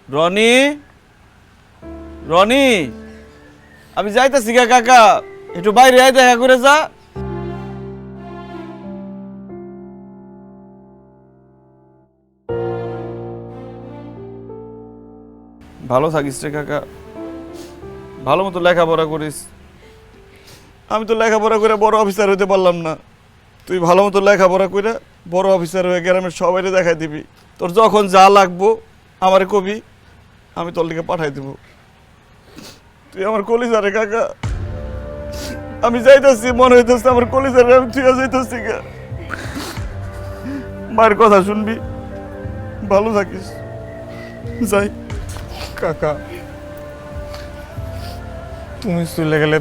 রনি, রনি, আমি যাইতেছি গা কাকা, একটু বাইরে আয়, দেখা করে যা। ভালো থাকিস রে কাকা, ভালো মতো লেখাপড়া করিস। আমি তো লেখাপড়া করে বড় অফিসার হইতে পারলাম না, তুই ভালো মতো লেখাপড়া করে বড় অফিসার হয়ে গ্রামের সবাইকে দেখাই দিবি। তোর যখন যা লাগবো আমারে কবি, আমি তোর লিগে পাঠাই দিব। তুই আমার কলিজারে কাকা, আমি যাইতেছি, মনে হইতেছে আমার কলিজারে আমি তুই যাইতেছি গা। মায়ের কথা শুনবি, ভালো থাকিস, যাই। কাকা, তুমি চলে গেলে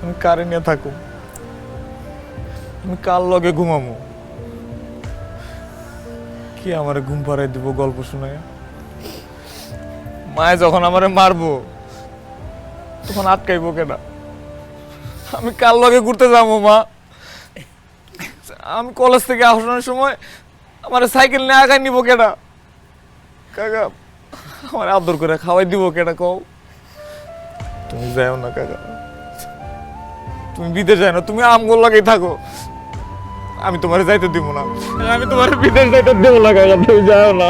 আমি কারে নিয়ে থাকো? আমি কার লগে ঘুমামো? কি আমারে ঘুম পাড়াই দিব গল্প শোনায়? মায়ে যখন আমারে মারবো তখন আটকাইবো কেনা? আমি কার লগে ঘুরতে যাবো মা? আমি কলেজ থেকে আসানোর সময় আমার সাইকেল নিয়ে আগায় নিব কেনা? কাকা, আমার আদর করে খাওয়াই দিব কেনা কও? তুমি যাও না কাকা, তুমি বিদেশ যাই না, তুমি আমগোল লাগেই থাকো, আমি তোমার যাইতে দিব না, আমি তোমার বিদেশ যাইতে দেবো না কাকা, তুমি যাও না।